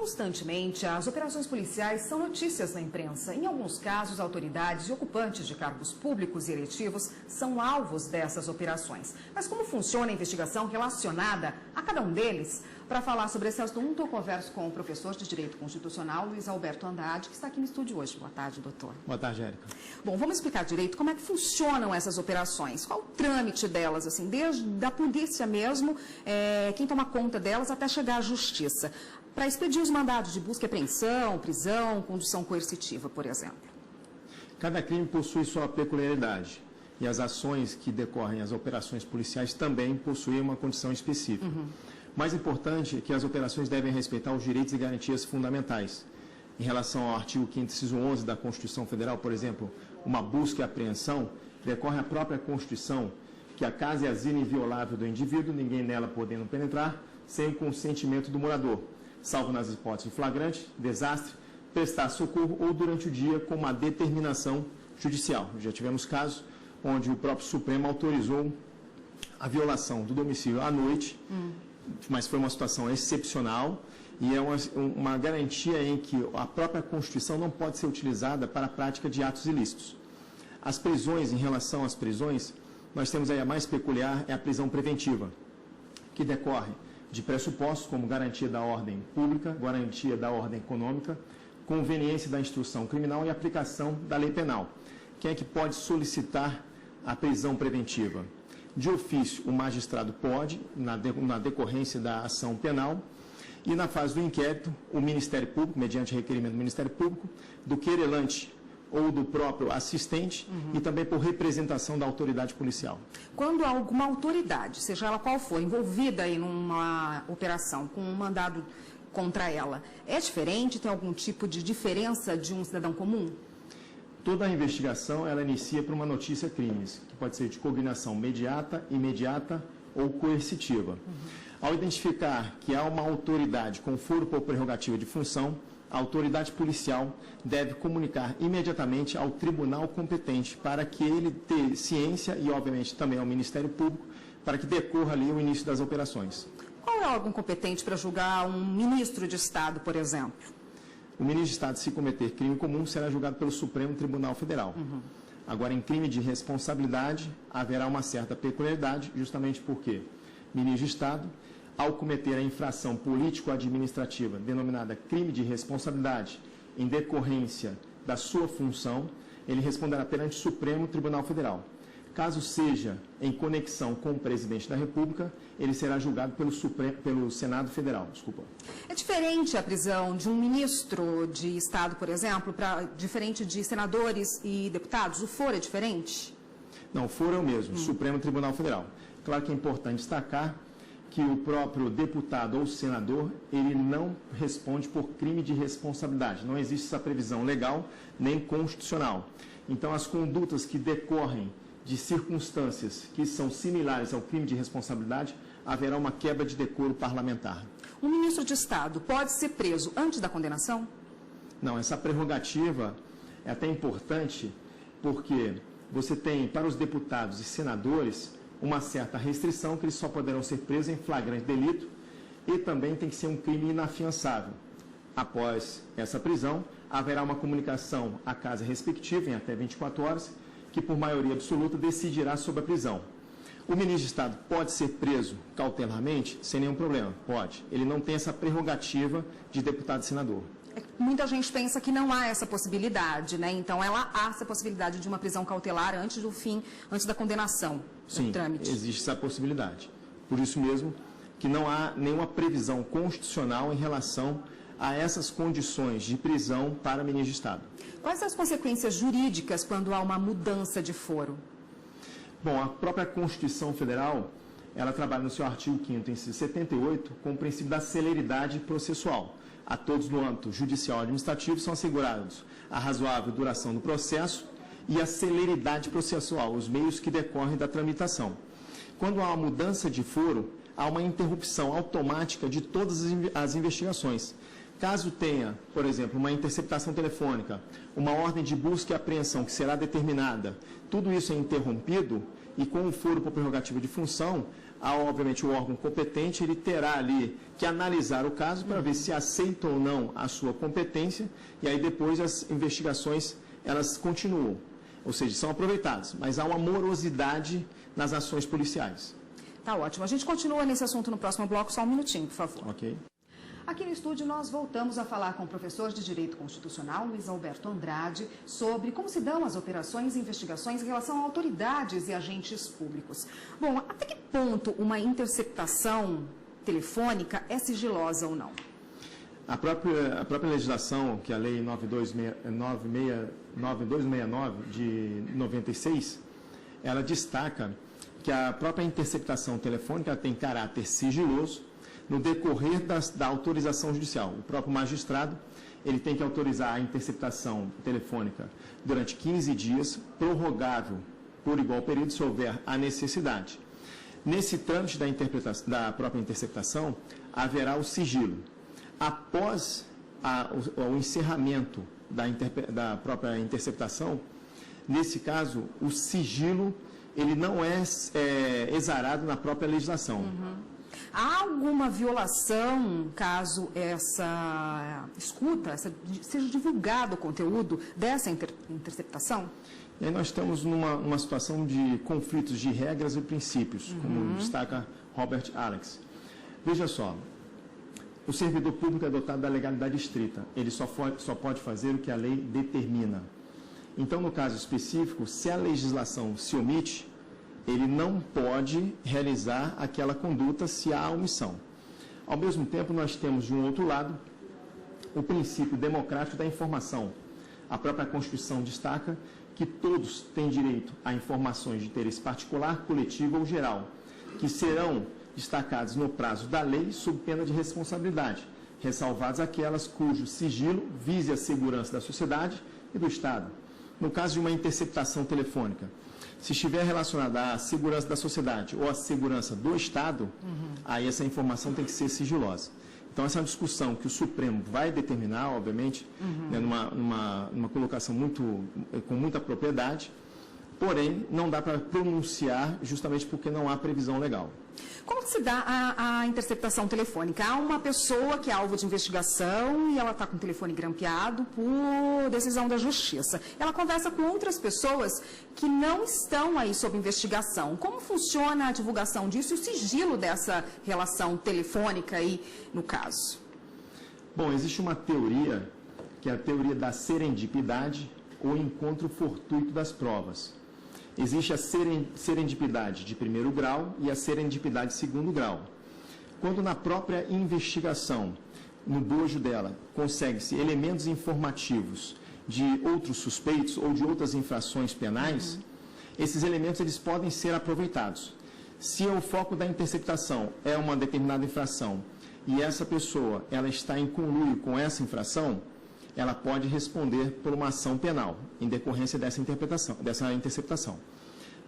Constantemente, as operações policiais são notícias na imprensa. Em alguns casos, autoridades e ocupantes de cargos públicos e eletivos são alvos dessas operações. Mas como funciona a investigação relacionada a cada um deles? Para falar sobre esse assunto, eu converso com o professor de Direito Constitucional, Luiz Alberto Andrade, que está aqui no estúdio hoje. Boa tarde, doutor. Boa tarde, Érica. Bom, vamos explicar direito como é que funcionam essas operações. Qual o trâmite delas, assim, desde a polícia mesmo, quem toma conta delas até chegar à justiça, para expedir os mandados de busca e apreensão, prisão, condução coercitiva, por exemplo. Cada crime possui sua peculiaridade e as ações que decorrem, as operações policiais também possuem uma condição específica. Mais importante é que as operações devem respeitar os direitos e garantias fundamentais. Em relação ao artigo 5º, inciso 11 da Constituição Federal, por exemplo, uma busca e apreensão, decorre a própria Constituição que a casa é asilo inviolável do indivíduo, ninguém nela podendo penetrar, sem o consentimento do morador, salvo nas hipóteses de flagrante, desastre, prestar socorro ou durante o dia com uma determinação judicial. Já tivemos casos onde o próprio Supremo autorizou a violação do domicílio à noite, mas foi uma situação excepcional e é uma garantia em que a própria Constituição não pode ser utilizada para a prática de atos ilícitos. As prisões, em relação às prisões, nós temos aí a mais peculiar, é a prisão preventiva, que decorre de pressupostos como garantia da ordem pública, garantia da ordem econômica, conveniência da instrução criminal e aplicação da lei penal. Quem é que pode solicitar a prisão preventiva? De ofício, o magistrado pode, na decorrência da ação penal, e na fase do inquérito, o Ministério Público, mediante requerimento do Ministério Público, do querelante ou do próprio assistente, e também por representação da autoridade policial. Quando alguma autoridade, seja ela qual for, envolvida em uma operação com um mandado contra ela, é diferente? Tem algum tipo de diferença de um cidadão comum? Toda a investigação, ela inicia por uma notícia crimes, que pode ser de cognação imediata ou coercitiva. Ao identificar que há uma autoridade com foro por prerrogativa de função, a autoridade policial deve comunicar imediatamente ao tribunal competente para que ele tenha ciência e, obviamente, também ao Ministério Público, para que decorra ali o início das operações. Qual é o órgão competente para julgar um ministro de Estado, por exemplo? O ministro de Estado, se cometer crime comum, será julgado pelo Supremo Tribunal Federal. Agora, em crime de responsabilidade, haverá uma certa peculiaridade, justamente porque o ministro de Estado, ao cometer a infração político-administrativa denominada crime de responsabilidade em decorrência da sua função, ele responderá perante o Supremo Tribunal Federal. Caso seja em conexão com o presidente da República, ele será julgado pelo Senado Federal. É diferente a prisão de um ministro de Estado, por exemplo, diferente de senadores e deputados? O foro é diferente? Não, o foro é o mesmo, Supremo Tribunal Federal. Claro que é importante destacar que o próprio deputado ou senador, ele não responde por crime de responsabilidade. Não existe essa previsão legal nem constitucional. Então, as condutas que decorrem de circunstâncias que são similares ao crime de responsabilidade, haverá uma quebra de decoro parlamentar. Um ministro de Estado pode ser preso antes da condenação? Não, essa prerrogativa é até importante porque você tem, para os deputados e senadores, uma certa restrição que eles só poderão ser presos em flagrante delito e também tem que ser um crime inafiançável. Após essa prisão, haverá uma comunicação à casa respectiva em até 24 horas, que por maioria absoluta decidirá sobre a prisão. O ministro de Estado pode ser preso cautelarmente sem nenhum problema? Pode. Ele não tem essa prerrogativa de deputado e senador. Muita gente pensa que não há essa possibilidade, né? Então, há essa possibilidade de uma prisão cautelar antes da condenação. Sim, trâmite. Existe essa possibilidade. Por isso mesmo que não há nenhuma previsão constitucional em relação a essas condições de prisão para ministro de Estado. Quais as consequências jurídicas quando há uma mudança de foro? Bom, a própria Constituição Federal, ela trabalha no seu artigo 5º, inciso 78, com o princípio da celeridade processual. A todos no âmbito judicial e administrativo são assegurados a razoável duração do processo e a celeridade processual, os meios que decorrem da tramitação. Quando há uma mudança de foro, há uma interrupção automática de todas as investigações. Caso tenha, por exemplo, uma interceptação telefônica, uma ordem de busca e apreensão que será determinada, tudo isso é interrompido e com o foro por prerrogativa de função, obviamente, o órgão competente ele terá ali que analisar o caso para ver se aceita ou não a sua competência, e aí depois as investigações elas continuam, ou seja, são aproveitadas, mas há uma morosidade nas ações policiais. Tá ótimo. A gente continua nesse assunto no próximo bloco, só um minutinho, por favor. Ok. Aqui no estúdio nós voltamos a falar com o professor de Direito Constitucional, Luiz Alberto Andrade, sobre como se dão as operações e investigações em relação a autoridades e agentes públicos. Bom, até que ponto uma interceptação telefônica é sigilosa ou não? A própria legislação, que é a Lei 9269 de 96, ela destaca que a própria interceptação telefônica tem caráter sigiloso no decorrer da autorização judicial. O próprio magistrado ele tem que autorizar a interceptação telefônica durante 15 dias, prorrogável por igual período, se houver a necessidade. Nesse trâmite da própria interceptação, haverá o sigilo. Após o encerramento da própria interceptação, nesse caso, o sigilo ele não é exarado na própria legislação. Há alguma violação caso essa escuta, seja divulgado o conteúdo dessa interceptação? E aí nós estamos numa situação de conflitos de regras e princípios, como destaca Robert Alex. Veja só, o servidor público é dotado da legalidade estrita, ele só pode fazer o que a lei determina. Então, no caso específico, se a legislação se omite, ele não pode realizar aquela conduta se há omissão. Ao mesmo tempo, nós temos, de um outro lado, o princípio democrático da informação. A própria Constituição destaca que todos têm direito a informações de interesse particular, coletivo ou geral, que serão destacados no prazo da lei sob pena de responsabilidade, ressalvadas aquelas cujo sigilo vise a segurança da sociedade e do Estado. No caso de uma interceptação telefônica, se estiver relacionada à segurança da sociedade ou à segurança do Estado, aí essa informação tem que ser sigilosa. Então, essa é uma discussão que o Supremo vai determinar, obviamente, né, numa colocação com muita propriedade, porém, não dá para pronunciar justamente porque não há previsão legal. Como se dá a interceptação telefônica? Há uma pessoa que é alvo de investigação e ela está com o telefone grampeado por decisão da justiça. Ela conversa com outras pessoas que não estão aí sob investigação. Como funciona a divulgação disso e o sigilo dessa relação telefônica aí, no caso? Bom, existe uma teoria, que é a teoria da serendipidade ou encontro fortuito das provas. Existe a serendipidade de primeiro grau e a serendipidade de segundo grau. Quando na própria investigação, no bojo dela, consegue-se elementos informativos de outros suspeitos ou de outras infrações penais, esses elementos eles podem ser aproveitados. Se o foco da interceptação é uma determinada infração e essa pessoa ela está em conluio com essa infração, ela pode responder por uma ação penal, em decorrência dessa interceptação.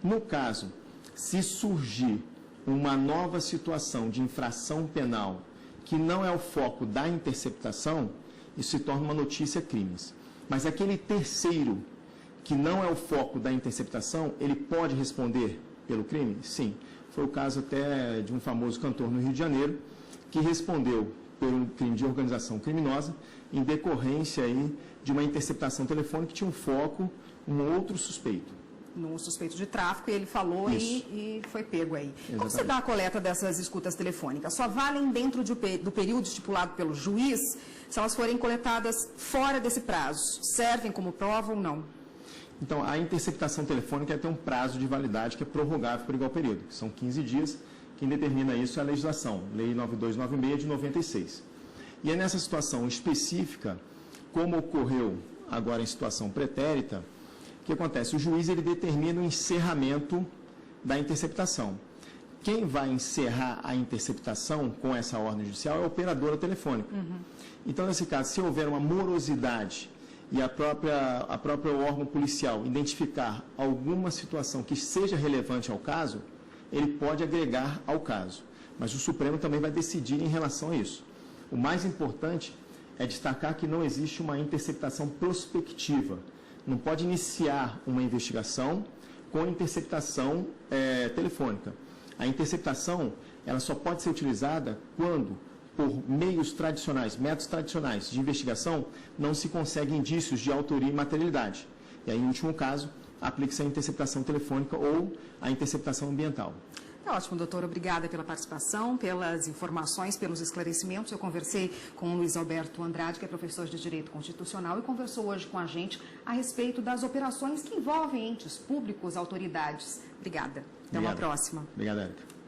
No caso, se surgir uma nova situação de infração penal que não é o foco da interceptação, isso se torna uma notícia crimes. Mas aquele terceiro, que não é o foco da interceptação, ele pode responder pelo crime? Sim. Foi o caso até de um famoso cantor no Rio de Janeiro, que respondeu pelo crime de organização criminosa, em decorrência aí de uma interceptação telefônica que tinha um foco, um outro suspeito. No suspeito de tráfico, e ele falou e foi pego aí. Exatamente. Como se dá a coleta dessas escutas telefônicas? Só valem dentro do período estipulado pelo juiz se elas forem coletadas fora desse prazo? Servem como prova ou não? Então, a interceptação telefônica tem um prazo de validade que é prorrogável por igual período, que são 15 dias. Quem determina isso é a legislação, Lei 9296 de 96. E é nessa situação específica, como ocorreu agora em situação pretérita, o que acontece? O juiz ele determina o encerramento da interceptação. Quem vai encerrar a interceptação com essa ordem judicial é a operadora telefônica. Então, nesse caso, se houver uma morosidade e a própria órgão policial identificar alguma situação que seja relevante ao caso, ele pode agregar ao caso. Mas o Supremo também vai decidir em relação a isso. O mais importante é destacar que não existe uma interceptação prospectiva. Não pode iniciar uma investigação com interceptação telefônica. A interceptação, ela só pode ser utilizada quando, por meios tradicionais, métodos tradicionais de investigação, não se consegue indícios de autoria e materialidade. E aí, em último caso, aplica-se a interceptação telefônica ou a interceptação ambiental. Tá ótimo, doutor. Obrigada pela participação, pelas informações, pelos esclarecimentos. Eu conversei com o Luiz Alberto Andrade, que é professor de Direito Constitucional, e conversou hoje com a gente a respeito das operações que envolvem entes públicos, autoridades. Obrigada. Até uma próxima. Obrigado, Érica.